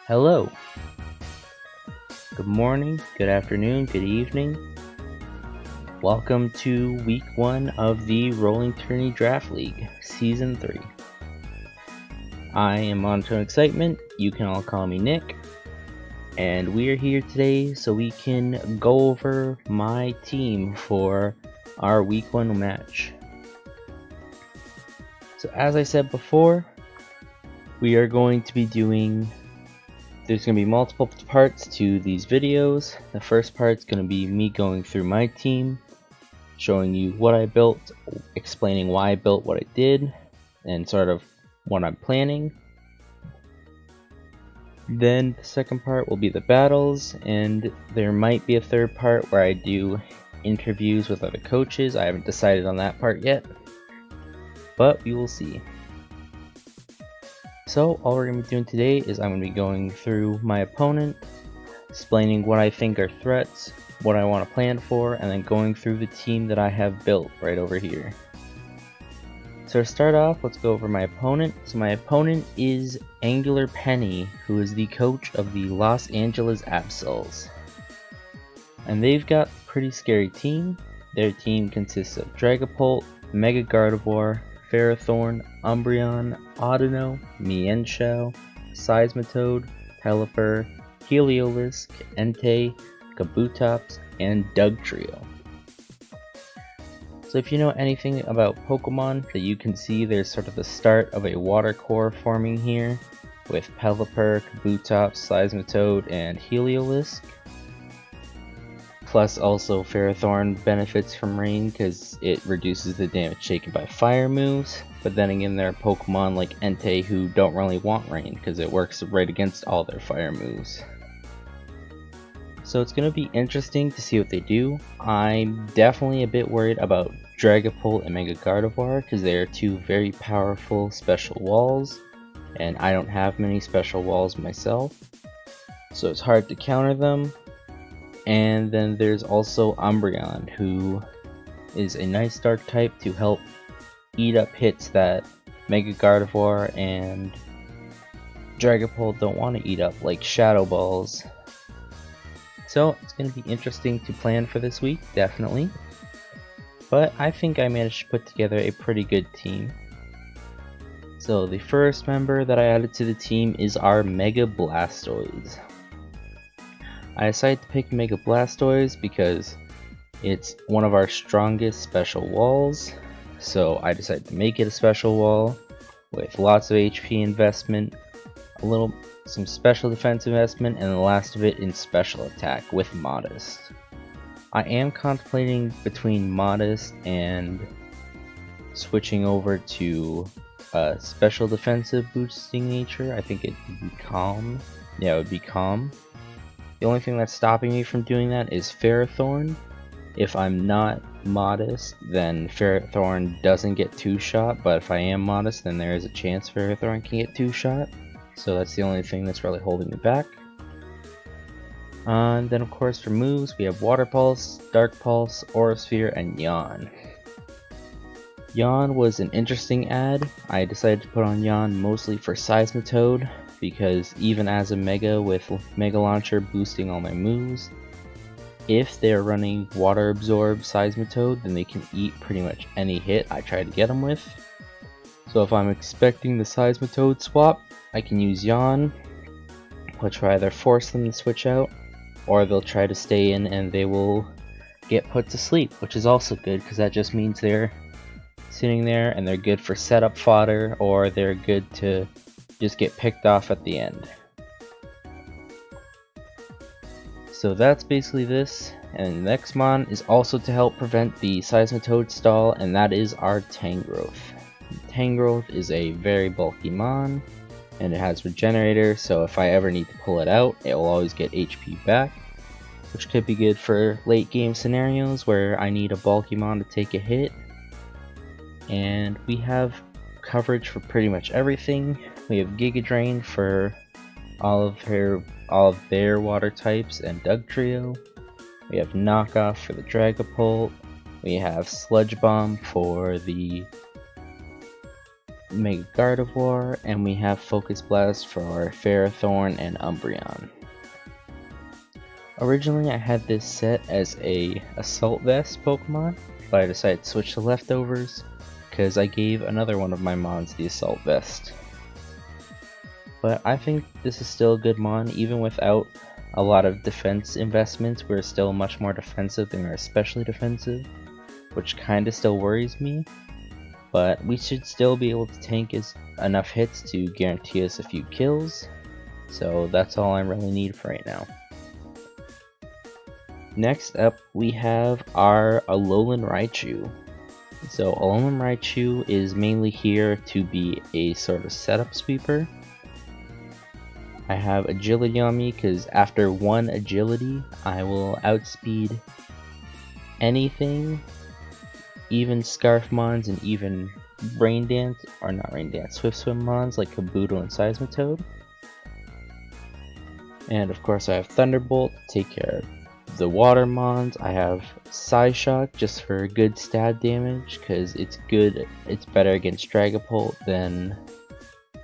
Hello, good morning, good afternoon, good evening. Welcome to week 1 of the Rolling Tourney Draft League, Season 3. I am Monotone Excitement, you can all call me Nick, and we are here today so we can go over my team for our week 1 match. So as I said before, we are going to be there's going to be multiple parts to these videos. The first part is going to be me going through my team, showing you what I built, explaining why I built what I did, and sort of what I'm planning. Then the second part will be the battles, and there might be a third part where I do interviews with other coaches. I haven't decided on that part yet, but we will see. So all we're going to be doing today is I'm going to be going through my opponent, explaining what I think are threats, what I want to plan for, and then going through the team that I have built right over here. So to start off, let's go over my opponent. So my opponent is Angular Penny, who is the coach of the Los Angeles Absols. And they've got a pretty scary team. Their team consists of Dragapult, Mega Gardevoir, Ferrothorn, Umbreon, Audino, Mienshao, Seismitoad, Pelipper, Heliolisk, Entei, Kabutops, and Dugtrio. So if you know anything about Pokemon, that you can see there's sort of the start of a water core forming here, with Pelipper, Kabutops, Seismitoad, and Heliolisk. Plus also Ferrothorn benefits from rain because it reduces the damage taken by fire moves, but then again there are Pokemon like Entei who don't really want rain because it works right against all their fire moves. So it's going to be interesting to see what they do. I'm definitely a bit worried about Dragapult and Mega Gardevoir because they are two very powerful special walls, and I don't have many special walls myself, so it's hard to counter them. And then there's also Umbreon, who is a nice dark type to help eat up hits that Mega Gardevoir and Dragapult don't want to eat up, like Shadow Balls. So it's going to be interesting to plan for this week, definitely. But I think I managed to put together a pretty good team. So the first member that I added to the team is our Mega Blastoise. I decided to pick Mega Blastoise because it's one of our strongest special walls. So I decided to make it a special wall with lots of HP investment, some special defense investment, and the last of it in special attack with Modest. I am contemplating between Modest and switching over to special defensive boosting nature. I think it would be Calm. Yeah, it would be Calm. The only thing that's stopping me from doing that is Ferrothorn. If I'm not Modest, then Ferrothorn doesn't get 2-shot, but if I am Modest, then there is a chance Ferrothorn can get 2-shot. So that's the only thing that's really holding me back. And then of course for moves, we have Water Pulse, Dark Pulse, Aura Sphere, and Yawn. Yawn was an interesting add. I decided to put on Yawn mostly for Seismitoad, because even as a Mega with Mega Launcher boosting all my moves, if they're running Water Absorb Seismitoad, then they can eat pretty much any hit I try to get them with. So if I'm expecting the Seismitoad swap, I can use Yawn, which will either force them to switch out, or they'll try to stay in and they will get put to sleep, which is also good because that just means they're sitting there and they're good for setup fodder, or they're good to just get picked off at the end. So that's basically this, and the next mon is also to help prevent the Seismitoad stall, and that is our Tangrowth. Tangrowth is a very bulky mon, and it has Regenerator, so if I ever need to pull it out, it will always get HP back, which could be good for late game scenarios where I need a bulky mon to take a hit. And we have coverage for pretty much everything. We have Giga Drain for all of their water types and Dugtrio. We have Knockoff for the Dragapult. We have Sludge Bomb for the Mega Gardevoir, and we have Focus Blast for Ferrothorn and Umbreon. Originally I had this set as a Assault Vest Pokemon, but I decided to switch to Leftovers because I gave another one of my Mons the Assault Vest. But I think this is still a good Mon. Even without a lot of defense investments, we're still much more defensive than we're especially defensive, which kinda still worries me. But we should still be able to tank enough hits to guarantee us a few kills, so that's all I really need for right now. Next up, we have our Alolan Raichu. So Alolan Raichu is mainly here to be a sort of setup sweeper. I have agility on me because after one agility, I will outspeed anything, even Scarf Mons and even Rain Dance, or not Rain Dance, Swift Swim Mons like Kabuto and Seismitoad. And of course I have Thunderbolt to take care of the Water Mons. I have Psyshock just for good stab damage because it's better against Dragapult than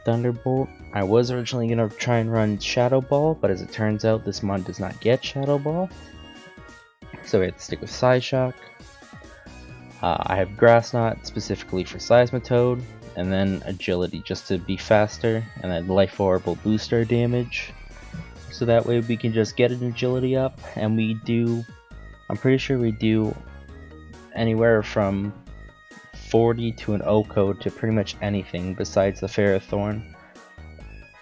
Thunderbolt. I was originally going to try and run Shadow Ball, but as it turns out this Mon does not get Shadow Ball, so we have to stick with Psyshock. I have Grass Knot specifically for Seismitoad, and then Agility just to be faster, and then Life Orb will boost our damage. So that way we can just get an Agility up, and I'm pretty sure we do anywhere from 40 to an O-code to pretty much anything besides the Ferrothorn.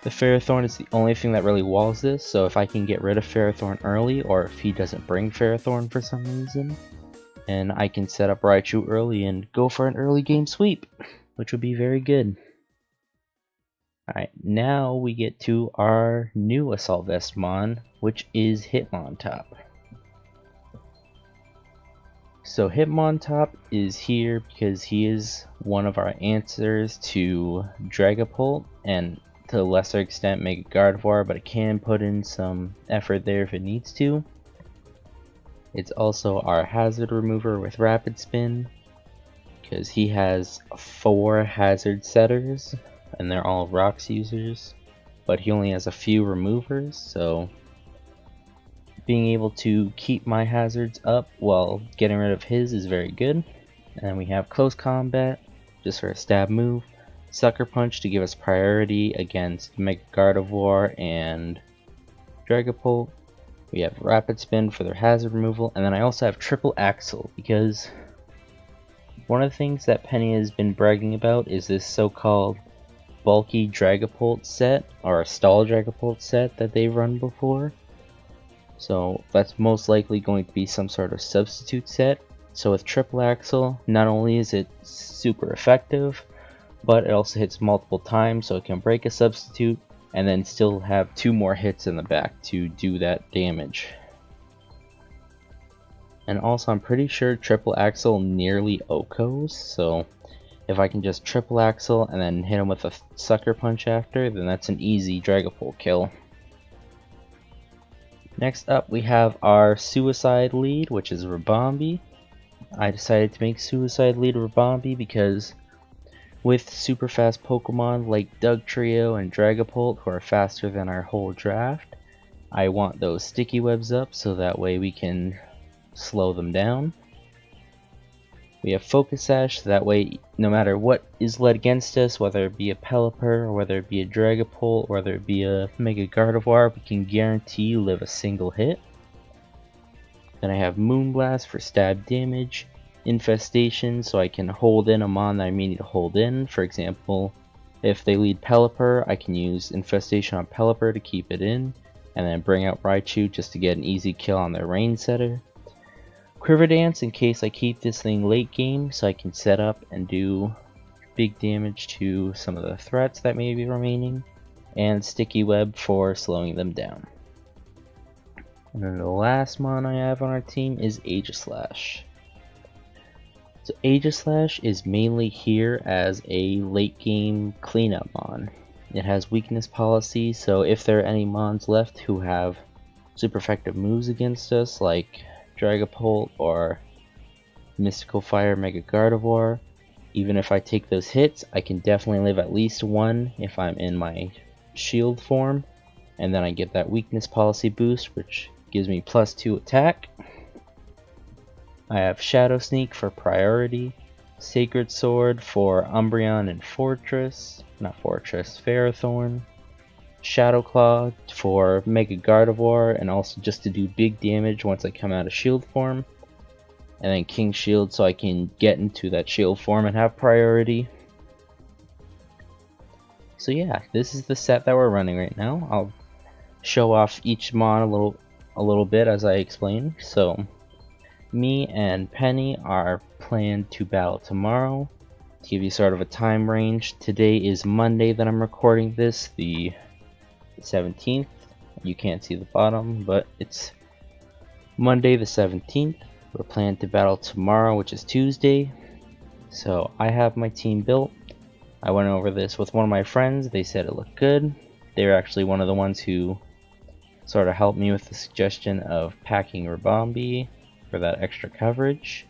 The Ferrothorn is the only thing that really walls this, so if I can get rid of Ferrothorn early, or if he doesn't bring Ferrothorn for some reason, and I can set up Raichu early and go for an early game sweep, which would be very good. Alright, now we get to our new Assault Vest Mon, which is Hitmontop. So Hitmontop is here because he is one of our answers to Dragapult, and to a lesser extent Mega Gardevoir, but it can put in some effort there if it needs to. It's also our hazard remover with Rapid Spin, because he has 4 hazard setters, and they're all rocks users, but he only has a few removers, so being able to keep my hazards up while getting rid of his is very good. And we have Close Combat, just for a stab move, Sucker Punch to give us priority against Mega Gardevoir and Dragapult. We have Rapid Spin for their hazard removal, and then I also have Triple Axle because one of the things that Penny has been bragging about is this so-called bulky Dragapult set, or a stall Dragapult set that they've run before. So that's most likely going to be some sort of substitute set. So with Triple Axle, not only is it super effective, but it also hits multiple times, so it can break a substitute and then still have 2 more hits in the back to do that damage. And also I'm pretty sure Triple Axle nearly OHKOs, so if I can just Triple Axle and then hit him with a Sucker Punch after, then that's an easy Dragapult kill. Next up we have our Suicide lead, which is Ribombee. I decided to make Suicide lead Ribombee because with super fast Pokemon like Dugtrio and Dragapult, who are faster than our whole draft, I want those sticky webs up so that way we can slow them down. We have Focus Sash, so that way no matter what is led against us, whether it be a Pelipper, or whether it be a Dragapult, or whether it be a Mega Gardevoir, we can guarantee live a single hit. Then I have Moonblast for stab damage, Infestation so I can hold in a Mon that I may need to hold in. For example, if they lead Pelipper, I can use Infestation on Pelipper to keep it in, and then bring out Raichu just to get an easy kill on their Rain Setter. Quiver Dance in case I keep this thing late game so I can set up and do big damage to some of the threats that may be remaining, and Sticky Web for slowing them down. And then the last Mon I have on our team is Aegislash. So Aegislash is mainly here as a late game cleanup Mon. It has weakness policy, so if there are any Mons left who have super effective moves against us, like Dragapult or Mystical Fire Mega Gardevoir, Even if I take those hits, I can definitely live at least one if I'm in my shield form. And then I get that weakness policy boost, which gives me +2 attack. I have Shadow Sneak for priority, Sacred Sword for Umbreon and Ferrothorn, Shadow Claw for Mega Gardevoir and also just to do big damage once I come out of shield form, and then King Shield so I can get into that shield form and have priority. So yeah, this is the set that we're running right now. I'll show off each mon a little bit as I explain. So me and Penny are planned to battle tomorrow. To give you sort of a time range, today is Monday that I'm recording this, the 17th. You can't see the bottom, but it's Monday the 17th. We're planned to battle tomorrow, which is Tuesday. So I have my team built. I went over this with one of my friends. They said it looked good. They were actually one of the ones who sort of helped me with the suggestion of packing Rabombi for that extra coverage.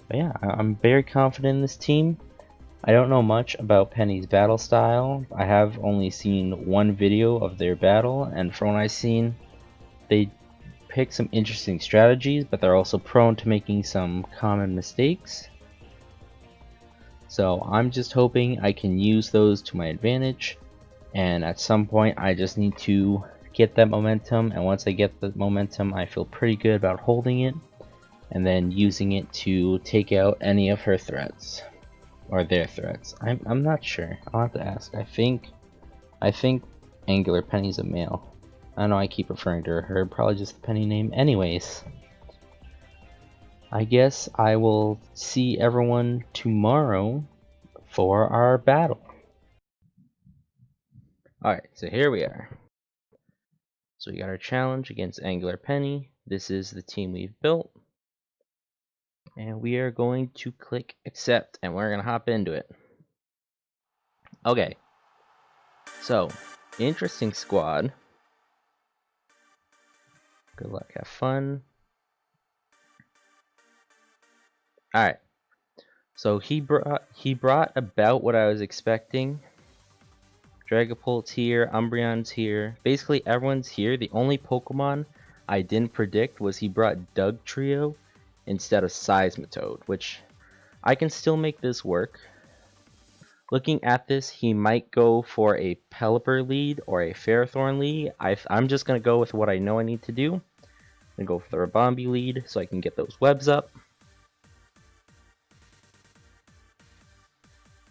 But yeah, I'm very confident in this team. I don't know much about Penny's battle style. I have only seen one video of their battle, and from what I've seen, they pick some interesting strategies, but they're also prone to making some common mistakes. So I'm just hoping I can use those to my advantage, and at some point I just need to get that momentum, and once I get the momentum I feel pretty good about holding it and then using it to take out any of her threats or their threats. I'm not sure. I'll have to ask. I think Angular Penny's a male. I know I keep referring to her, probably just the Penny name. Anyways, I guess I will see everyone tomorrow for our battle. Alright, so here we are. So we got our challenge against Angular Penny. This is the team we've built. And we are going to click accept and we're going to hop into it. Okay. So, interesting squad. Good luck, have fun. Alright. So he brought about what I was expecting. Dragapult's here, Umbreon's here. Basically everyone's here. The only Pokemon I didn't predict was he brought Dugtrio instead of Seismitoad, which I can still make this work. Looking at this, he might go for a Pelipper lead or a Ferrothorn lead. I'm just going to go with what I know I need to do. I'm going to go for the Rabombi lead so I can get those webs up.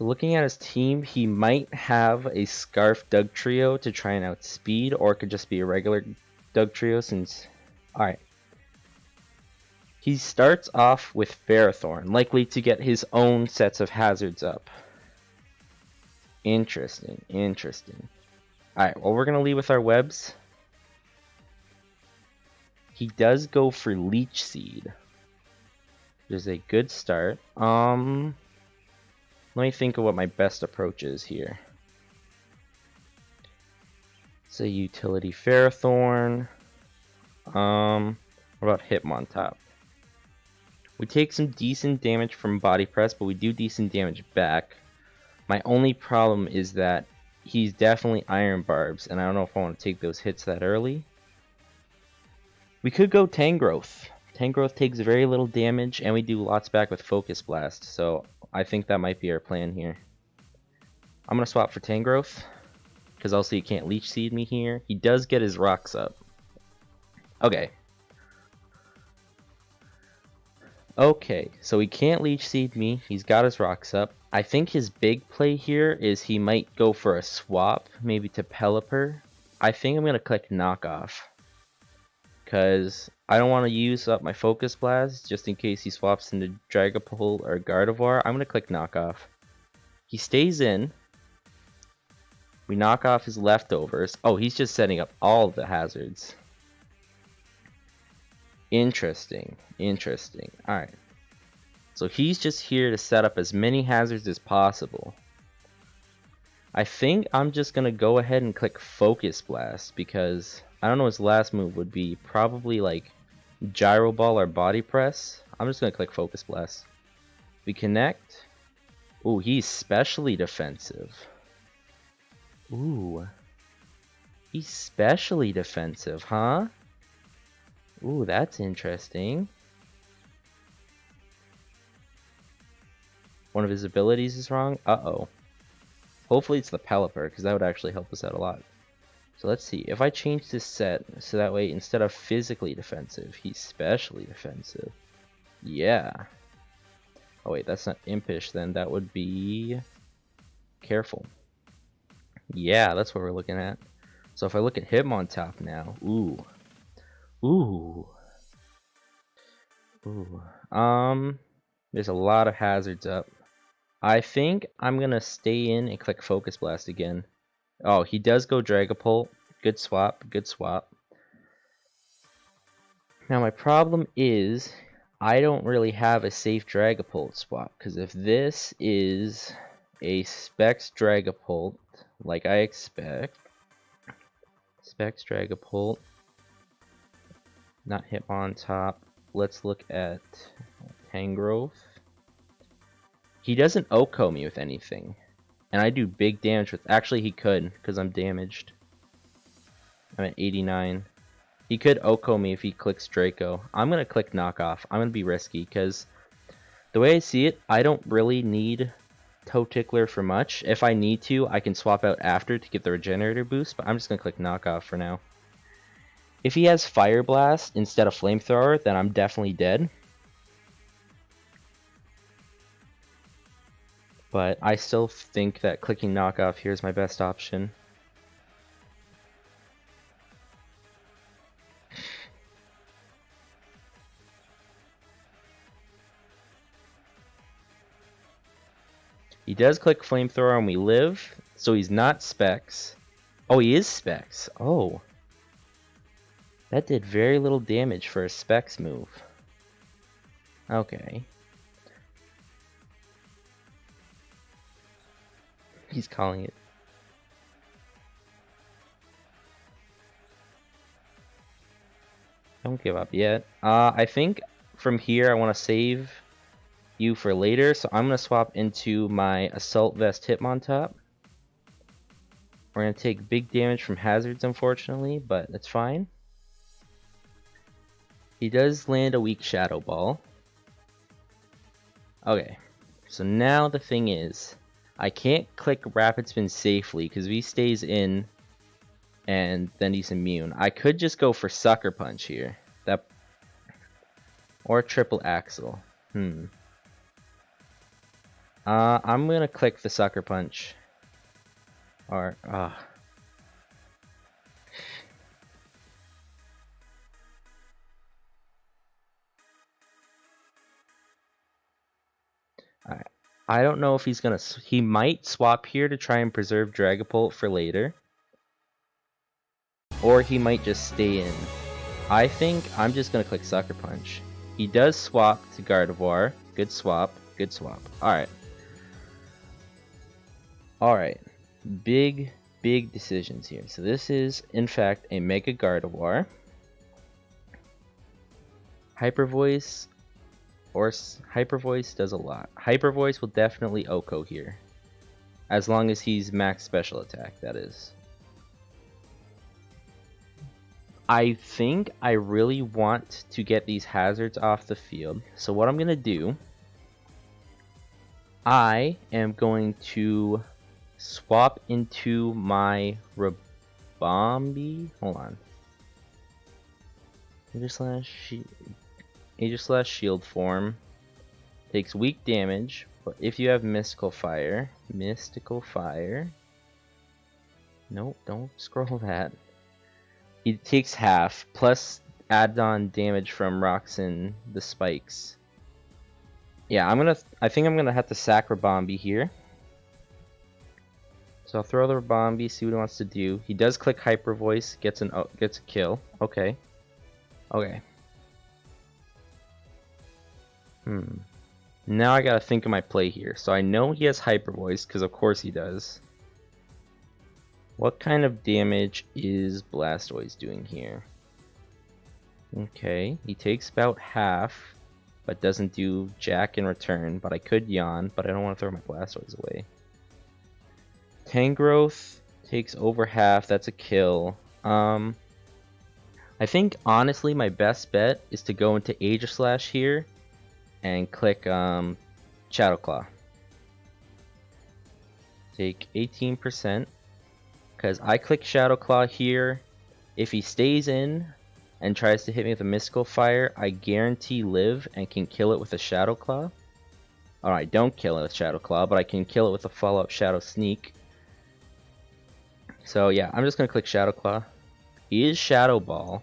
Looking at his team, he might have a Scarf Dugtrio to try and outspeed, or it could just be a regular Dugtrio since... Alright. He starts off with Ferrothorn, likely to get his own sets of hazards up. Interesting, interesting. Alright, well we're going to lead with our webs. He does go for Leech Seed. Which is a good start. Let me think of what my best approach is here. Say utility Ferrothorn. What about Hitmontop? We take some decent damage from Body Press, but we do decent damage back. My only problem is that he's definitely Iron Barbs, and I don't know if I want to take those hits that early. We could go Tangrowth. Tangrowth takes very little damage, and we do lots back with Focus Blast, so I think that might be our plan here. I'm going to swap for Tangrowth, because also he can't Leech Seed me here. He does get his rocks up. Okay. Okay, so he can't Leech Seed me. He's got his rocks up. I think his big play here is he might go for a swap, maybe to Pelipper. I think I'm going to click Knockoff, because I don't want to use up my Focus Blast just in case he swaps into Dragapult or Gardevoir. I'm going to click Knockoff. He stays in. We knock off his leftovers. Oh, he's just setting up all of the hazards. Interesting, interesting. Alright. So he's just here to set up as many hazards as possible. I think I'm just going to go ahead and click Focus Blast because I don't know his last move would be. Probably like Gyro Ball or Body Press. I'm just going to click Focus Blast. We connect. Ooh, he's specially defensive. Ooh. He's specially defensive, huh? Ooh, that's interesting. One of his abilities is wrong? Uh-oh. Hopefully it's the Pelipper, because that would actually help us out a lot. So let's see. If I change this set, so that way instead of physically defensive, he's specially defensive. Yeah. Oh wait, that's not impish then. That would be... careful. Yeah, that's what we're looking at. So if I look at him on top now, ooh. Ooh. Ooh. There's a lot of hazards up. I think I'm gonna stay in and click Focus Blast again. Oh, he does go Dragapult. Good swap, good swap. Now my problem is I don't really have a safe Dragapult swap, because if this is a Specs Dragapult, like I expect, Specs Dragapult, not Hitmontop. Let's look at Tangrowth. He doesn't OHKO me with anything. And I do big damage with... Actually, he could, because I'm damaged. I'm at 89. He could OHKO me if he clicks Draco. I'm going to click Knockoff. I'm going to be risky, because the way I see it, I don't really need Toe Tickler for much. If I need to, I can swap out after to get the Regenerator boost, but I'm just going to click Knockoff for now. If he has Fire Blast instead of Flamethrower, then I'm definitely dead. But I still think that clicking Knockoff here is my best option. He does click Flamethrower and we live, so he's not Specs. Oh, he is Specs. Oh. That did very little damage for a Specs move. Okay. He's calling it. Don't give up yet. I think from here I want to save you for later, so I'm going to swap into my Assault Vest Hitmontop. We're going to take big damage from hazards, unfortunately, but that's fine. He does land a weak Shadow Ball. Okay, so now the thing is, I can't click Rapid Spin safely because if he stays in, and then he's immune. I could just go for Sucker Punch here. Or Triple Axle. I'm gonna click the Sucker Punch. Or, Alright. I don't know if he's gonna... He might swap here to try and preserve Dragapult for later. Or he might just stay in. I think I'm just gonna click Sucker Punch. He does swap to Gardevoir. Good swap. Good swap. Alright. Alright. Big decisions here. So this is, in fact, a Mega Gardevoir. Hyper Voice or Hyper Voice does a lot. Hyper Voice will definitely OHKO here. As long as he's max special attack, that is. I think I really want to get these hazards off the field. So what I'm going to do, I am going to swap into my Rabombi. Hold on. Aegis Shield form. Takes weak damage, but if you have Mystical Fire. Nope, don't scroll that. He takes half, plus add-on damage from rocks and the spikes. Yeah, I think I'm gonna have to sack Rabombi here. So I'll throw the Rabombi, see what he wants to do. He does click Hyper Voice, gets a kill. Okay. Okay. Now I gotta think of my play here. So I know he has Hyper Voice, because of course he does. What kind of damage is Blastoise doing here? Okay, he takes about half, but doesn't do jack in return. But I could yawn, but I don't want to throw my Blastoise away. Tangrowth takes over half. That's a kill. I think honestly my best bet is to go into Aegislash here and click Shadow Claw. Take 18%, because I click Shadow Claw here. If he stays in and tries to hit me with a Mystical Fire, I guarantee live and can kill it with a Shadow Claw. Alright, don't kill it with Shadow Claw, but I can kill it with a follow-up Shadow Sneak. So yeah, I'm just going to click Shadow Claw. He is Shadow Ball.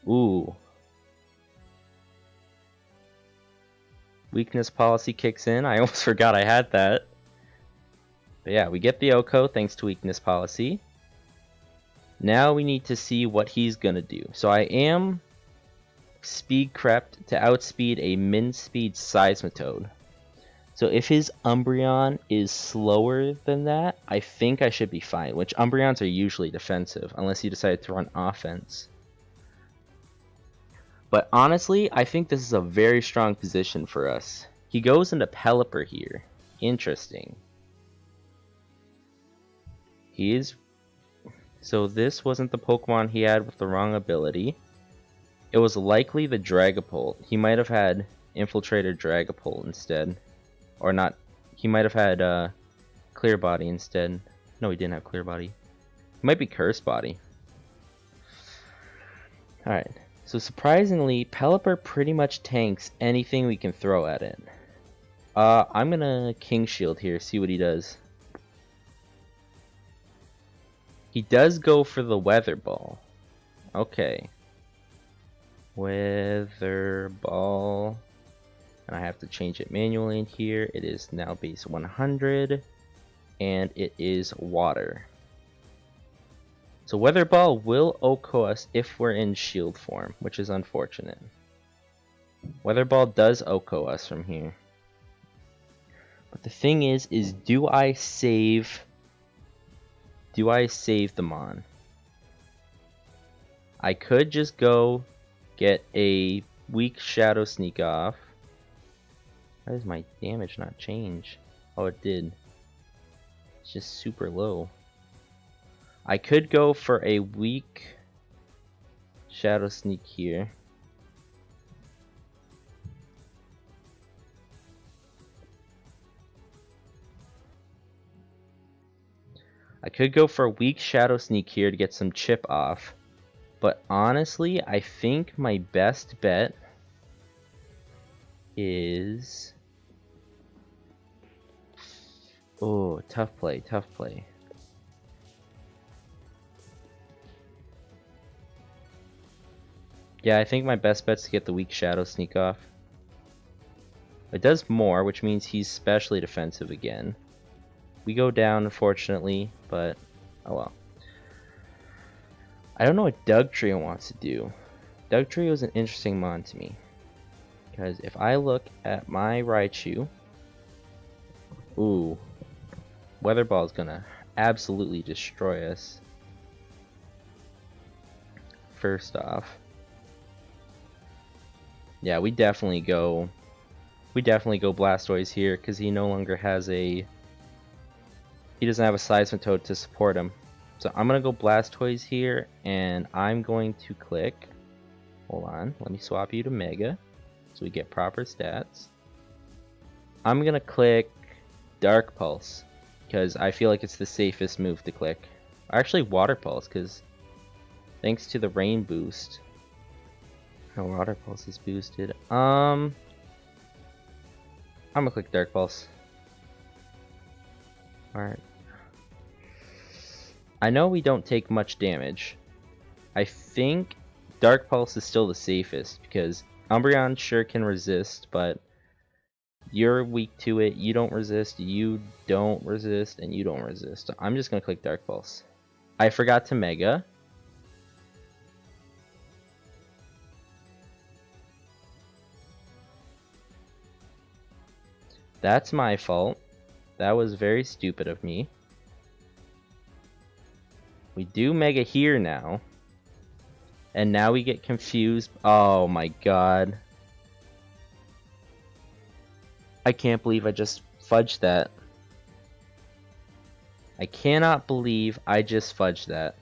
Ooh. Weakness policy kicks in. I almost forgot I had that. But yeah, we get the Oko thanks to weakness policy. Now we need to see what he's gonna do. So I am speed crept to outspeed a min speed Seismitoad. So if his Umbreon is slower than that, I think I should be fine. Which Umbreons are usually defensive, unless you decide to run offense. But honestly, I think this is a very strong position for us. He goes into Pelipper here. Interesting. He is... So this wasn't the Pokemon he had with the wrong ability. It was likely the Dragapult. He might have had Infiltrator Dragapult instead. Or not. He might have had Clear Body instead. No, he didn't have Clear Body. It might be Curse Body. Alright. So surprisingly, Pelipper pretty much tanks anything we can throw at it. I'm gonna King Shield here, see what he does. He does go for the Weather Ball. Okay. Weather Ball. And I have to change it manually in here. It is now base 100. And it is water. So Weather Ball will OHKO us if we're in shield form, which is unfortunate. Weather Ball does OHKO us from here. But the thing is do I save the Mon? I could just go get a weak Shadow Sneak off. Why does my damage not change? Oh, it did. It's just super low. I could go for a weak Shadow Sneak here. I could go for a weak Shadow Sneak here to get some chip off. But honestly, I think my best bet is... Oh, tough play, tough play. Yeah, I think my best bet's to get the weak Shadow Sneak off. It does more, which means he's specially defensive again. We go down, unfortunately, but oh well. I don't know what Dugtrio wants to do. Dugtrio is an interesting mon to me. Because if I look at my Raichu... Ooh. Weather Ball is gonna absolutely destroy us. First off. Yeah, we definitely go Blastoise here, because he no longer has a... He doesn't have a Seismitoad to support him. So I'm going to go Blastoise here, and I'm going to click... Hold on, let me swap you to Mega, so we get proper stats. I'm going to click Dark Pulse, because I feel like it's the safest move to click. Actually, Water Pulse, because thanks to the Rain boost... No, Water Pulse is boosted. I'm going to click Dark Pulse. Alright. I know we don't take much damage. I think Dark Pulse is still the safest because Umbreon sure can resist, but you're weak to it, you don't resist, and you don't resist. So I'm just going to click Dark Pulse. I forgot to Mega. That's my fault. That was very stupid of me. We do Mega here now. And now we get confused. Oh my god. I can't believe I just fudged that. I cannot believe I just fudged that.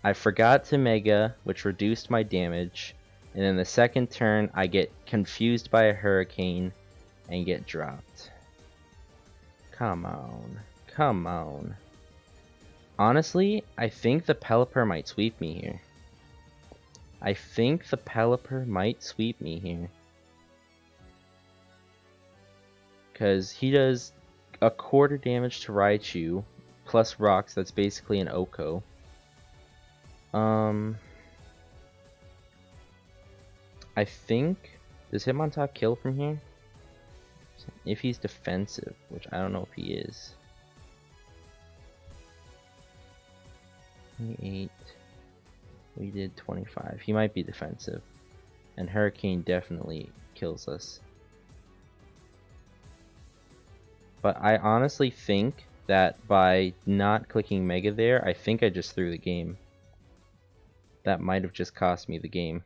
I forgot to Mega, which reduced my damage, and in the second turn I get confused by a Hurricane and get dropped. Come on. Come on. Honestly, I think the Pelipper might sweep me here. I think the Pelipper might sweep me here. Because he does a quarter damage to Raichu, plus rocks, that's basically an Oko. I think, does Hitmontop kill from here? If he's defensive, which I don't know if he is. 28. We did 25. He might be defensive. And Hurricane definitely kills us. But I honestly think that by not clicking Mega there, I think I just threw the game. That might have just cost me the game.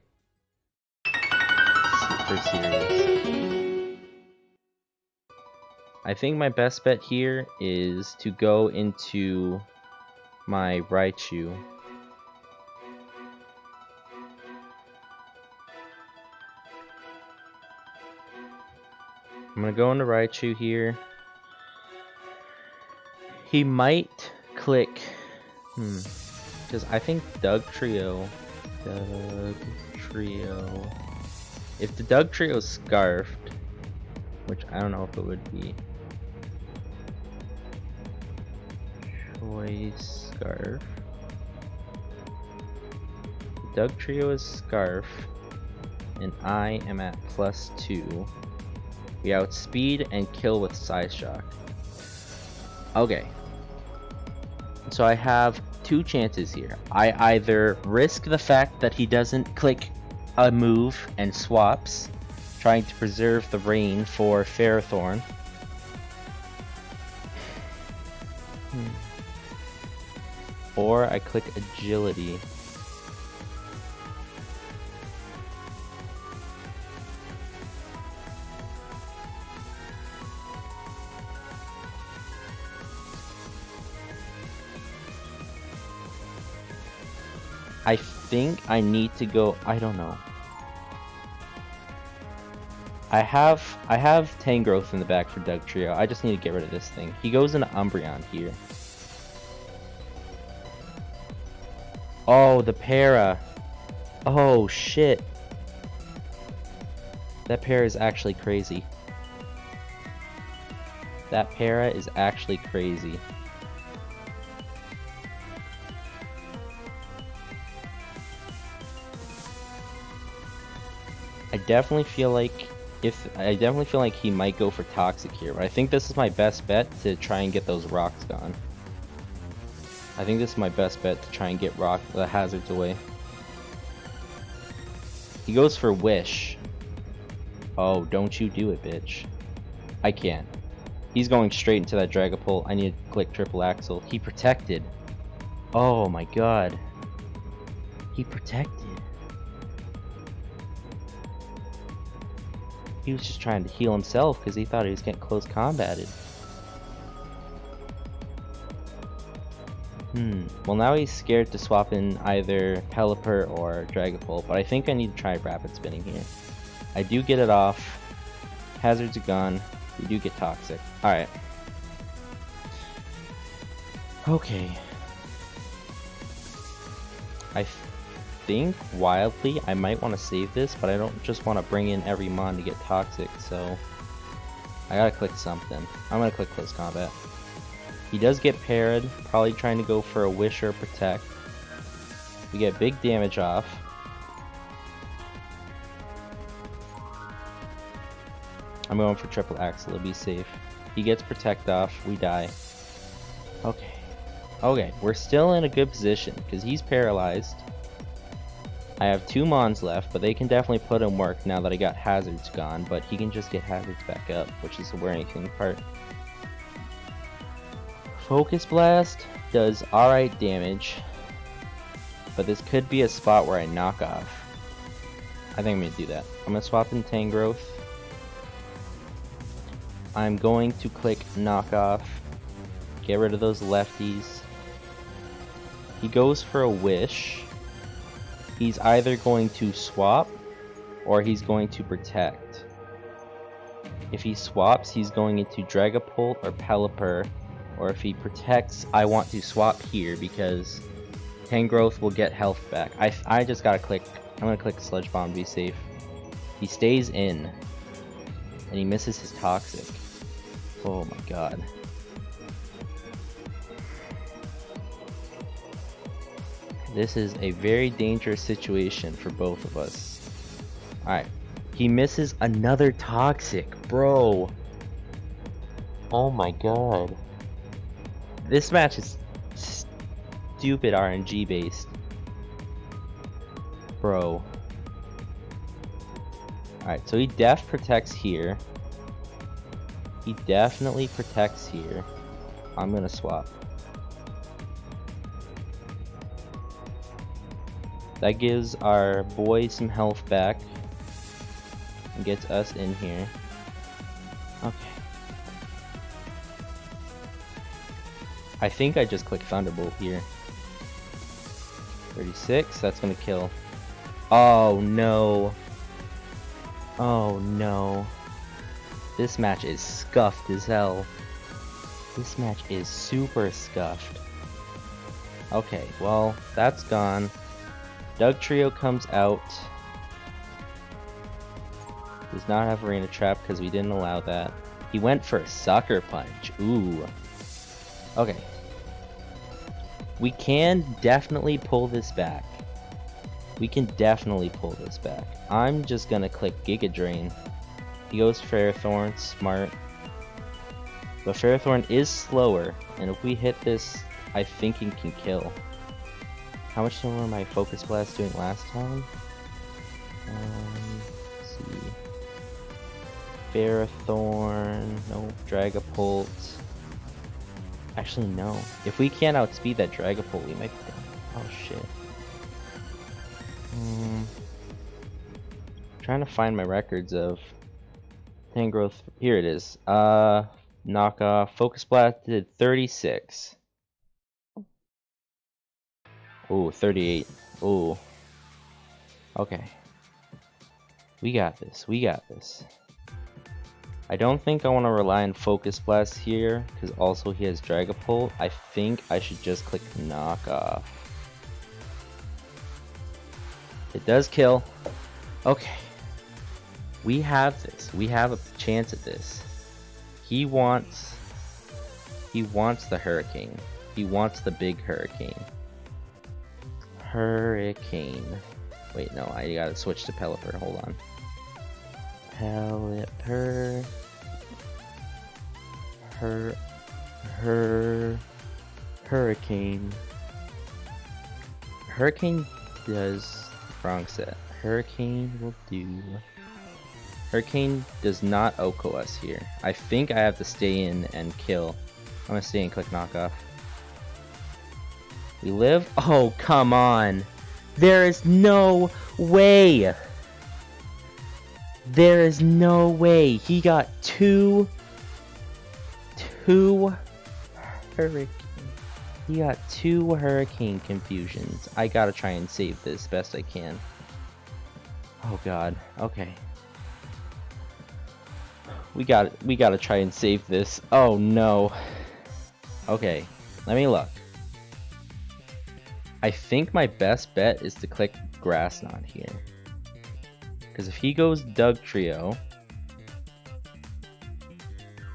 Super serious. I think my best bet here is to go into my Raichu. I'm gonna go into Raichu here. He might click, because I think Dugtrio. If the Dugtrio's scarfed, which I don't know if it would be. Choice Scarf. Dugtrio is Scarf, and I am at +2. We outspeed and kill with Size Shock. Okay. So I have two chances here. I either risk the fact that he doesn't click a move and swaps, trying to preserve the rain for Ferrothorn. Or I click Agility. I think I need to go, I don't know. I have Tangrowth in the back for Dugtrio. I just need to get rid of this thing. He goes into Umbreon here. Oh, the Para. Oh, shit. That Para is actually crazy. That Para is actually crazy. I definitely feel like he might go for Toxic here, but I think this is my best bet to try and get those rocks gone. I think this is my best bet to try and get the hazards away. He goes for Wish. Oh, don't you do it, bitch. I can't. He's going straight into that Dragapult. I need to click Triple Axle. He protected. Oh my god. He protected. He was just trying to heal himself because he thought he was getting close combated. Well, now he's scared to swap in either Pelipper or Dragapult, but I think I need to try Rapid Spinning here. I do get it off. Hazards are gone. We do get Toxic. Alright. Okay. I think, wildly, I might want to save this, but I don't just want to bring in every Mon to get Toxic, so I gotta click something. I'm gonna click Close Combat. He does get parried, probably trying to go for a Wish or a Protect. We get big damage off. I'm going for Triple Axle to be safe. He gets Protect off, we die. Okay. Okay, we're still in a good position, because he's paralyzed. I have 2 Mons left, but they can definitely put in work now that I got Hazards gone, but he can just get Hazards back up, which is the worrying part. Focus Blast does alright damage, but this could be a spot where I knock off. I think I'm going to do that. I'm going to swap in Tangrowth. I'm going to click knock off. Get rid of those lefties. He goes for a wish. He's either going to swap or he's going to protect. If he swaps, he's going into Dragapult or Pelipper, or if he protects, I want to swap here because Tangrowth will get health back. I just gotta click. I'm gonna click Sludge Bomb to be safe. He stays in, and he misses his Toxic. Oh my god. This is a very dangerous situation for both of us. Alright. He misses another Toxic, bro. Oh my god. This match is stupid RNG based. Bro. Alright, so he protects here. He definitely protects here. I'm gonna swap. That gives our boy some health back. And gets us in here. Okay. I think I just click Thunderbolt here. 36, that's gonna kill. Oh no. Oh no. This match is scuffed as hell. This match is super scuffed. Okay, well, that's gone. Dugtrio comes out. Does not have Arena Trap because we didn't allow that. He went for a Sucker Punch. Ooh. Okay. We can definitely pull this back. We can definitely pull this back. I'm just gonna click Giga Drain. He goes Ferrothorn, smart. But Ferrothorn is slower, and if we hit this, I think he can kill. How much more am I Focus Blast doing last time? Let's see. Ferrothorn, no, Dragapult. Actually, no. If we can't outspeed that Dragapult, we might be done. Oh shit. Trying to find my records of Tangrowth. Here it is. Knockoff. Focus Blast did 36. Ooh, 38. Ooh. Okay. We got this. We got this. I don't think I want to rely on Focus Blast here, because also he has Dragapult. I think I should just click Knockoff. It does kill. Okay. We have this. We have a chance at this. He wants the Hurricane. He wants the big Hurricane. Hurricane. Wait, no, I gotta switch to Pelipper. Hold on. Pelipper. Hurricane. Hurricane does wrong set. Hurricane will do. Hurricane does not Oko us here. I think I have to stay in and kill. I'm gonna stay and click knockoff. We live? Oh, come on. There is no way. There is no way. He got two Hurricane. He got two Hurricane confusions. I gotta try and save this best I can. Oh god. Okay. We gotta try and save this. Oh no. Okay. Let me look. I think my best bet is to click Grass Knot here. Because if he goes Dugtrio,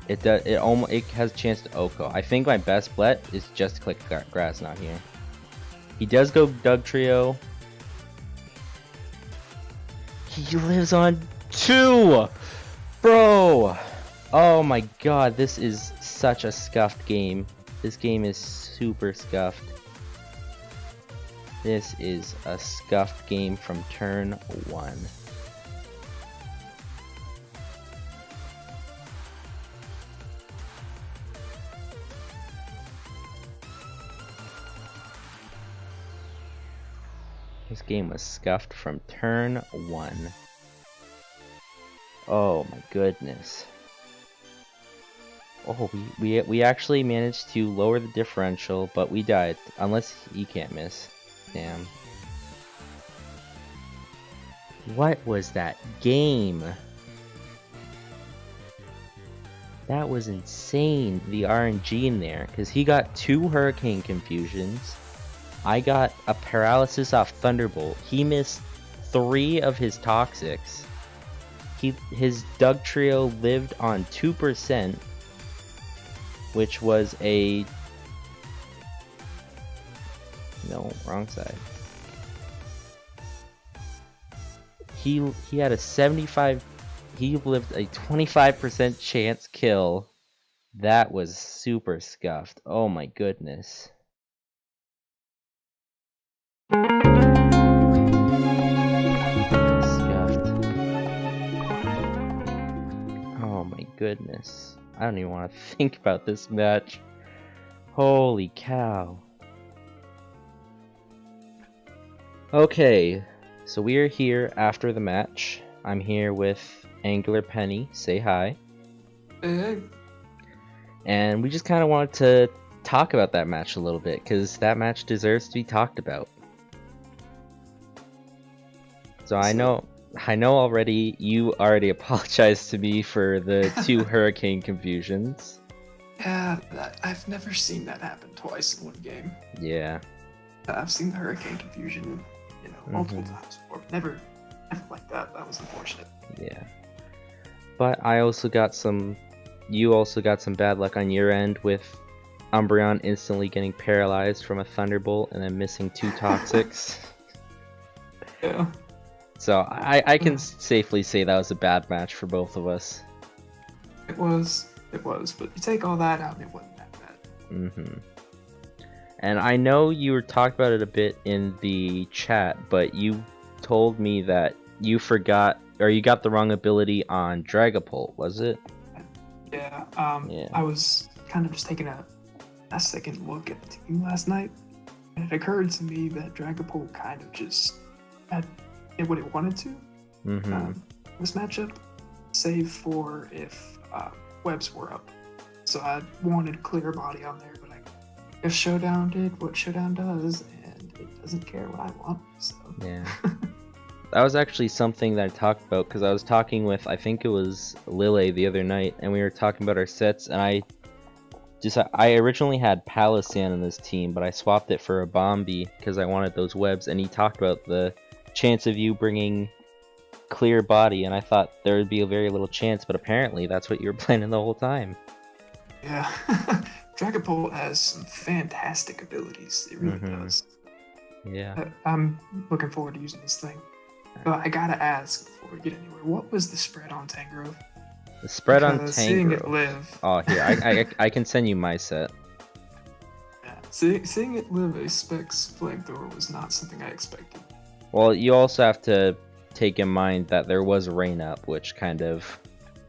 it has a chance to Oko. I think my best bet is just to click Grass Knot here. He does go Dugtrio. He lives on 2! Bro! Oh my god, this is such a scuffed game. This game is super scuffed. This is a scuffed game from turn 1. This game was scuffed from turn 1. Oh my goodness. Oh, we actually managed to lower the differential, but we died. Unless he can't miss. Damn. What was that game? That was insane, the RNG in there, because he got 2 Hurricane Confusions. I got a Paralysis off Thunderbolt. He missed 3 of his Toxics. His Doug Trio lived on 2%, which was a... No, wrong side. He had a 75... He lived a 25% chance kill. That was super scuffed. Oh my goodness. Scuffed. Oh my goodness. I don't even want to think about this match. Holy cow. Okay, so we are here after the match. I'm here with Angular Penny. Say hi. Hey. And we just kind of wanted to talk about that match a little bit, because that match deserves to be talked about. So I know already, you already apologized to me for the 2 Hurricane Confusions. Yeah, I've never seen that happen twice in one game. Yeah. I've seen the Hurricane Confusion, multiple times before. Never like that. That was unfortunate. Yeah. But I also got some... You also got some bad luck on your end with Umbreon instantly getting paralyzed from a Thunderbolt and then missing 2 Toxics. Yeah. So I can safely say that was a bad match for both of us. It was, but you take all that out and it wasn't that bad. And I know you were talking about it a bit in the chat, but you told me that you forgot, or you got the wrong ability on Dragapult, was it? Yeah, Yeah. I was kind of just taking a second look at the team last night, and it occurred to me that Dragapult kind of just did what it wanted to. This matchup, save for if webs were up. So I wanted clear body on there, but if Showdown did what Showdown does, and it doesn't care what I want, so... Yeah. That was actually something that I talked about, because I was talking with, I think it was Lille the other night, and we were talking about our sets, and I originally had Palossand in this team, but I swapped it for a Bombi, because I wanted those webs, and he talked about the chance of you bringing clear body, and I thought there would be a very little chance, but apparently that's what you were planning the whole time. Yeah. Dragapult has some fantastic abilities. It really does. Yeah. I'm looking forward to using this thing. But I gotta ask before we get anywhere, what was the spread on Tangrowth? The spread on Tangrowth. Seeing it live. Oh, here, I can send you my set. Yeah, seeing it live a Specs Flamethrower was not something I expected. Well, you also have to take in mind that there was rain up, which kind of...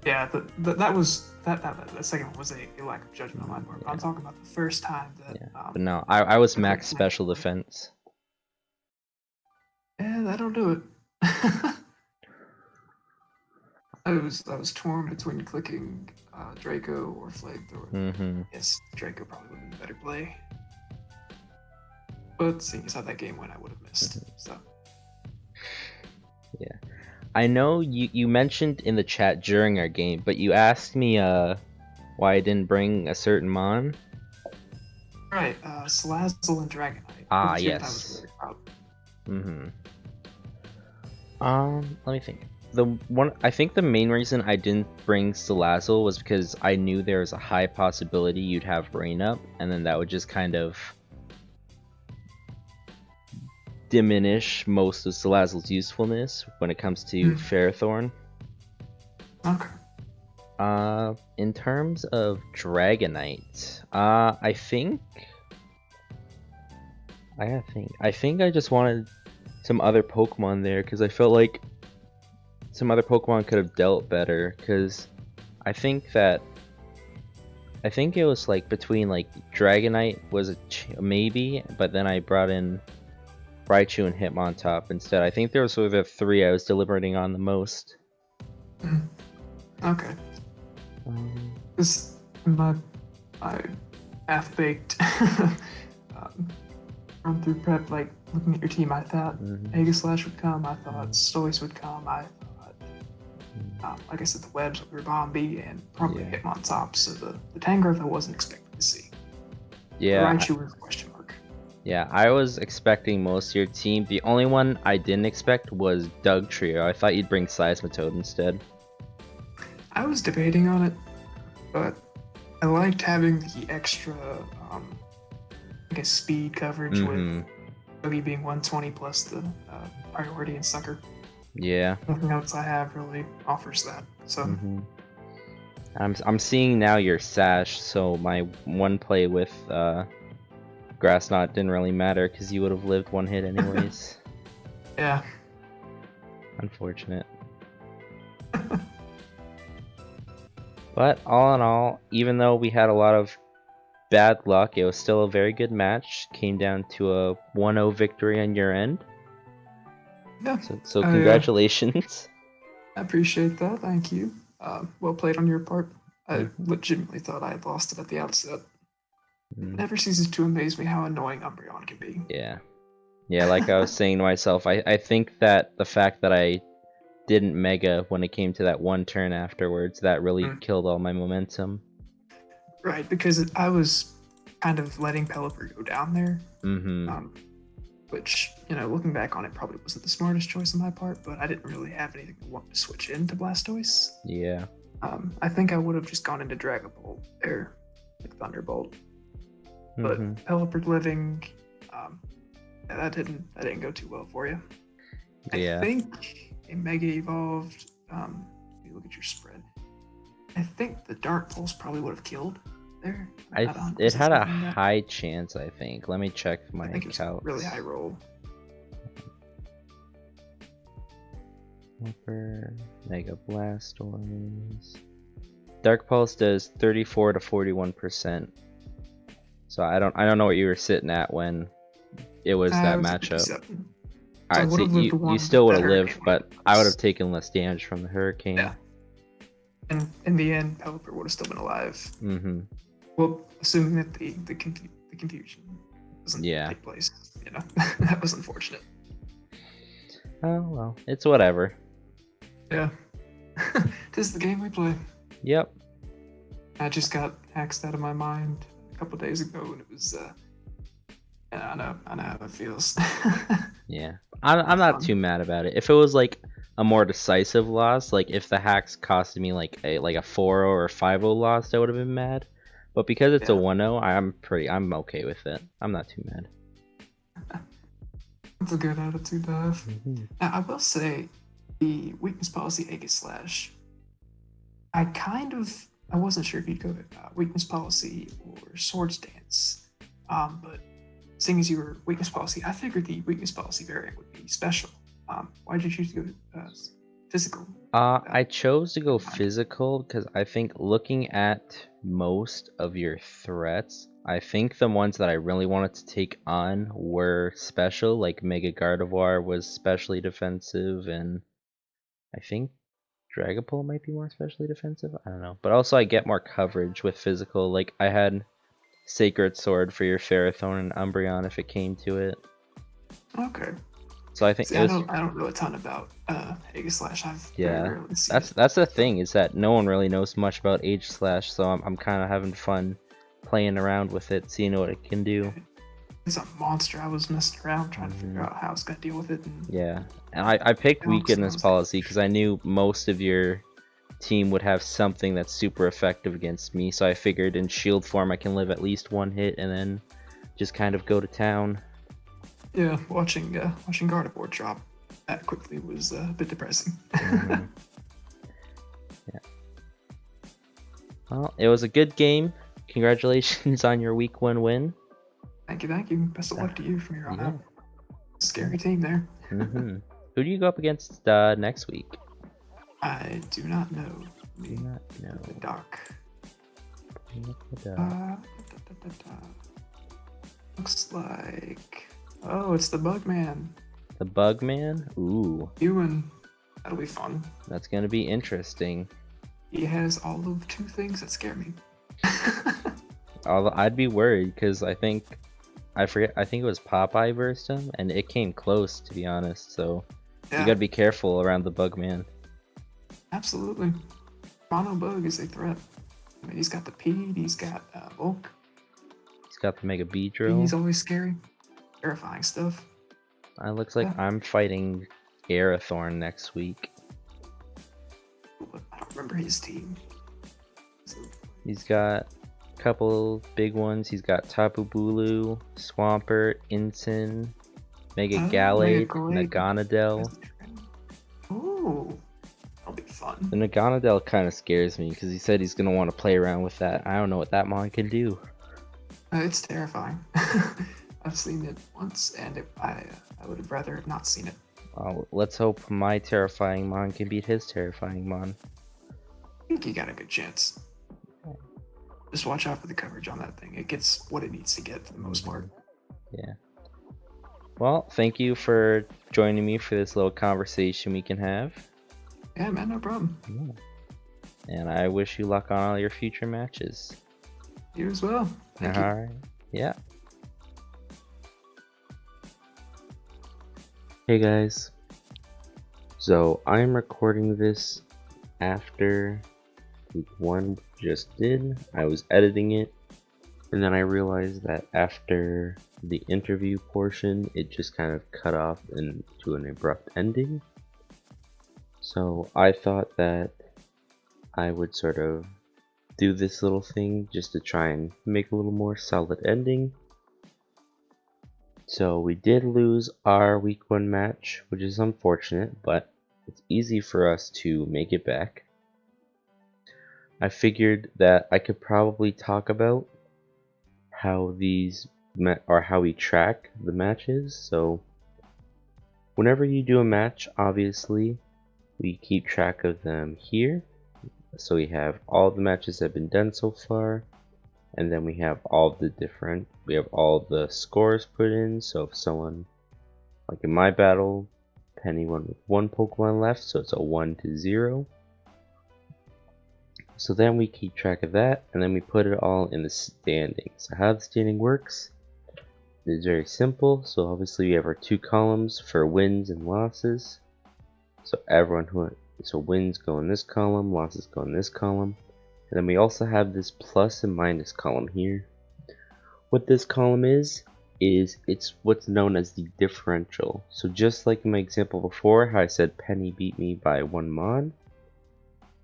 Yeah, that second one was a lack of judgment on my part. Yeah. I'm talking about the first time that... Yeah. But no, I was max special defense. Yeah, that'll do it. I was torn between clicking Draco or Flamethrower. Yes, Draco probably would have been a better play. But seeing as how that game went, I would have missed. So. Yeah. I know you mentioned in the chat during our game, but you asked me why I didn't bring a certain Mon. Right, Salazzle and Dragonite. Ah, yes. Let me think. I think the main reason I didn't bring Salazzle was because I knew there was a high possibility you'd have rain up, and then that would just kind of diminish most of Salazzle's usefulness when it comes to Ferrothorn. Okay. In terms of Dragonite, I think I just wanted some other Pokemon there, because I felt like some other Pokemon could have dealt better, because I think it was like between like Dragonite was a maybe, but then I brought in Raichu and Hitmontop instead. I think there was sort of the 3 I was deliberating on the most. Okay. my half-baked run through prep, like looking at your team, I thought Aegislash would come, I thought Stoice would come, I thought, like I said, the Webs would bomb B and probably hit on top. So the Tangrowth I wasn't expecting to see. Yeah. The Raichu was a question mark. Yeah, I was expecting most of your team. The only one I didn't expect was Doug Trio. I thought you'd bring Seismitoad instead. I was debating on it, but I liked having the extra, I guess, speed coverage with Boogie being 120 plus the priority and sucker. Yeah. Nothing else I have really offers that. So. I'm seeing now your Sash, so my one play with Grass Knot didn't really matter because you would have lived one hit anyways. Yeah. Unfortunate. But all in all, even though we had a lot of bad luck, it was still a very good match. Came down to a 1-0 victory on your end. Yeah. So congratulations. I appreciate that. Thank you. Well played on your part. I legitimately thought I had lost it at the outset. It never ceases to amaze me how annoying Umbreon can be. Yeah, like I was saying to myself, I think that the fact that I didn't Mega when it came to that one turn afterwards, that really killed all my momentum. Right, because I was kind of letting Pelipper go down there. Which, looking back on it, probably wasn't the smartest choice on my part, but I didn't really have anything to want to switch into Blastoise. Yeah. I think I would have just gone into Dragon Ball there, like Thunderbolt. But Pelipper living, that didn't go too well for you. Yeah. I think a Mega Evolved. Let me look at your spread. I think the Dark Pulse probably would have killed there. It had a high chance, I think. Let me check my accounts. It was a really high roll. Mega Blastoise. Dark Pulse does 34 to 41%. So I don't know what you were sitting at when it was that matchup. Alright, so you still would have lived, but I would have taken less damage from the Hurricane. Yeah. And in the end, Pelipper would have still been alive. Well, assuming that the confusion doesn't take place. That was unfortunate. Oh well, it's whatever. Yeah. 'Tis the game we play. Yep. I just got axed out of my mind a couple days ago, and it was I know how it feels. Yeah. I'm not too mad about it. If it was like a more decisive loss, like if the hacks costed me like a 4-0 or 5-0 loss, I would have been mad. But because it's a 1-0, I'm okay with it. I'm not too mad. That's a good attitude to have. Now, I will say, the weakness policy Aegislash, I wasn't sure if you'd go weakness policy or swords dance, but seeing as you were weakness policy, I figured the weakness policy variant would be special. Why did you choose to go physical? I chose to go physical because I think looking at most of your threats, I think the ones that I really wanted to take on were special, like Mega Gardevoir was specially defensive, and I think Dragapult might be more specially defensive. I don't know. But also I get more coverage with physical. Like I had Sacred Sword for your Ferrothorn and Umbreon if it came to it. Okay. So I think I don't know a ton about Aegislash. That's the thing, is that no one really knows much about Aegislash, so I'm kind of having fun playing around with it, seeing what it can do. It's a monster. I was messing around trying to figure out how I was gonna deal with it. And I picked weakness policy because I knew most of your team would have something that's super effective against me, so I figured in shield form I can live at least one hit and then just kind of go to town. Yeah, watching Gardevoir drop that quickly was a bit depressing. Yeah. Well, it was a good game. Congratulations on your week 1 win. Thank you. Best of luck to you from here on out. Scary team there. Who do you go up against next week? I do not know. The Doc. Looks like... Oh, it's the Bugman. The Bugman? Ooh. Ewan. That'll be fun. That's gonna be interesting. He has all of 2 things that scare me. I'd be worried because I forget. I think it was Popeye versed him, and it came close, to be honest. So you Yeah, gotta be careful around the Bugman. absolutely. Mono Bug is a threat. I mean, he's got the Pede, he's got Volk. He's got the Mega He's Beedrill. always scary. Terrifying stuff. It looks like Yeah. I'm fighting Aerothorn next week. I don't remember his team. He's got a couple big ones. He's got Tapu Bulu, Swampert, Incin, Mega Oh, Mega Gallade, Glade. Naganadel. Oh, that'll be fun. The Naganadel kind of scares me because he said he's gonna want to play around with that. I don't know what that mon can do. It's terrifying. I've seen it once, and I would have rather not seen it. Let's hope my terrifying mon can beat his terrifying mon. I think you got a good chance. Just watch out for the coverage on that thing. It gets what it needs to get for the most part. Yeah. Well, thank you for joining me for this little conversation we can have. Yeah, man, no problem. Yeah. And I wish you luck on all your future matches. You as well. Thank you. Alright. Yeah. Hey guys. So I'm recording this after week 1 just did. I was editing it, and then I realized that after the interview portion, it just kind of cut off into an abrupt ending. So I thought that I would sort of do this little thing just to try and make a little more solid ending. So we did lose our week 1 match, which is unfortunate, but it's easy for us to make it back. I figured that I could probably talk about how how we track the matches. So whenever you do a match, obviously we keep track of them here. So we have all the matches that have been done so far, and then we have all the scores put in. So if someone, like in my battle, Penny won with 1 Pokemon left, so it's a 1-0. So then we keep track of that, and then we put it all in the standings. So how the standing works is very simple. So obviously we have our 2 columns for wins and losses. So wins go in this column, losses go in this column. And then we also have this plus and minus column here. What this column is it's what's known as the differential. So just like in my example before, how I said Penny beat me by 1 mon.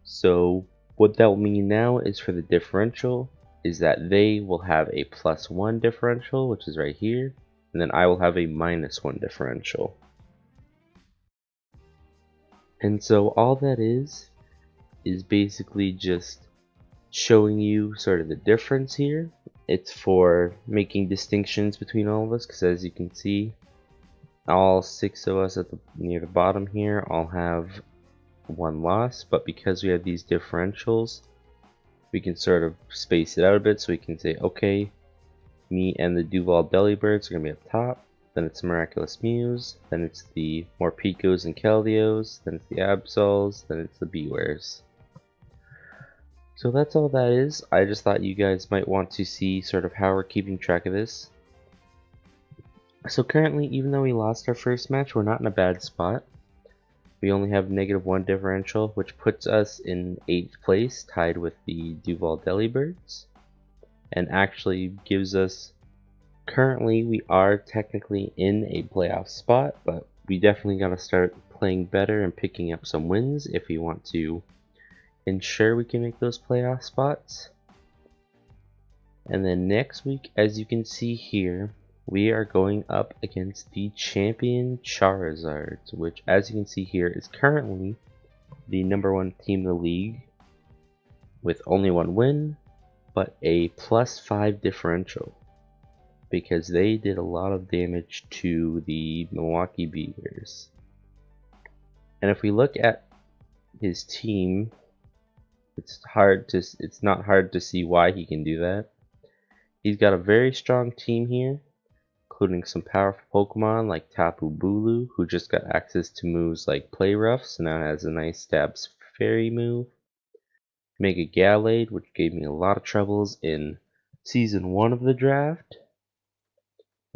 So what that will mean now is for the differential is that they will have a +1 differential, which is right here, and then I will have a -1 differential. And so all that is basically just showing you sort of the difference here. It's for making distinctions between all of us, because as you can see, all 6 of us near the bottom here all have 1 loss, but because we have these differentials, we can sort of space it out a bit, so we can say, okay, me and the Duval Delibirds are going to be up top, then it's Miraculous Muse, then it's the Morpecos and Keldeos, then it's the Absols, then it's the Bewares. So that's all that is. I just thought you guys might want to see sort of how we're keeping track of this. So currently, even though we lost our first match, we're not in a bad spot. We only have -1 differential, which puts us in 8th place, tied with the Duval Delibirds, and actually gives us, currently we are technically in a playoff spot, but we definitely got to start playing better and picking up some wins if we want to ensure we can make those playoff spots. And then next week, as you can see here, we are going up against the champion Charizard, which, as you can see here, is currently the #1 team in the league with only 1 win, but a +5 differential, because they did a lot of damage to the Milwaukee Beavers. And if we look at his team, it's not hard to see why he can do that. He's got a very strong team here, including some powerful Pokemon like Tapu Bulu, who just got access to moves like Play Rough, so now has a nice Stabs Fairy move. Mega Gallade, which gave me a lot of troubles in Season 1 of the draft.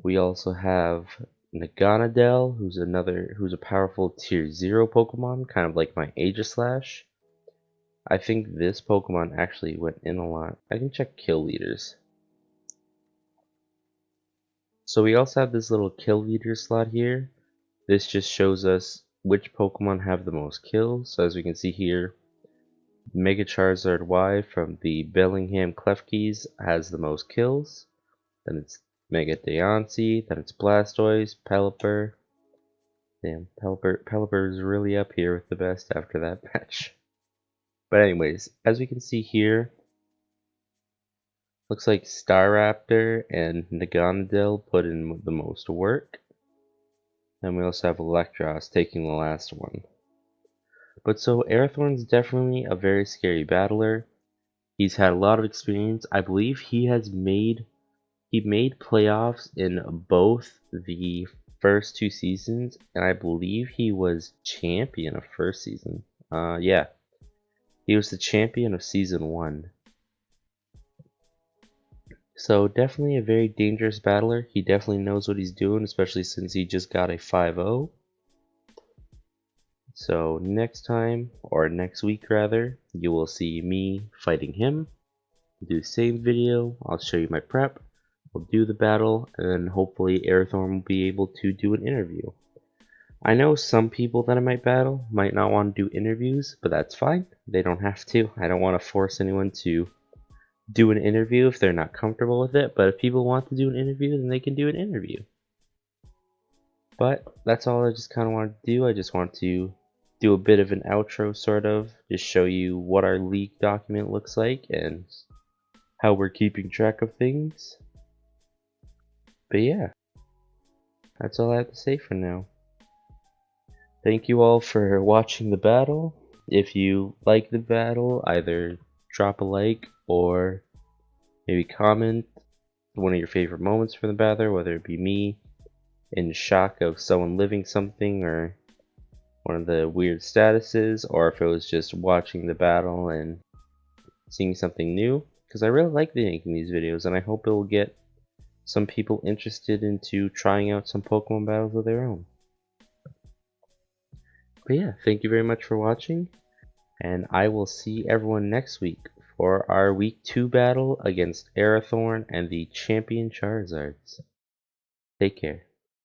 We also have Naganadel, who's a powerful Tier 0 Pokemon, kind of like my Aegislash. I think this Pokemon actually went in a lot. I can check kill leaders. So we also have this little kill leader slot here. This just shows us which Pokemon have the most kills. So as we can see here, Mega Charizard Y from the Bellingham Klefkis has the most kills. Then it's Mega Deontay, then it's Blastoise, Pelipper. Damn, Pelipper is really up here with the best after that match. But anyways, as we can see here, looks like Staraptor and Naganadel put in the most work. Then we also have Electros taking the last one. But so Airthorn's definitely a very scary battler. He's had a lot of experience. I believe he made playoffs in both the first 2 seasons, and I believe he was champion of first season. Yeah, he was the champion of season 1. So definitely a very dangerous battler. He definitely knows what he's doing, especially since he just got a 5-0. So next time, or next week rather, you will see me fighting him. Do the same video. I'll show you my prep. We'll do the battle, and then hopefully Airthorn will be able to do an interview. I know some people that I might battle might not want to do interviews, but that's fine. They don't have to. I don't want to force anyone to do an interview if they're not comfortable with it, but if people want to do an interview, then they can do an interview. But that's all I just kind of wanted to do. I just want to do a bit of an outro, sort of, just show you what our leak document looks like and how we're keeping track of things. But yeah, that's all I have to say for now. Thank you all for watching the battle. If you like the battle, either drop a like or maybe comment one of your favorite moments from the battle, whether it be me in shock of someone living something or one of the weird statuses, or if it was just watching the battle and seeing something new, because I really like making these videos and I hope it will get some people interested into trying out some Pokemon battles of their own. But yeah, thank you very much for watching, and I will see everyone next week for our week 2 battle against Aerothorn and the champion Charizards. Take care.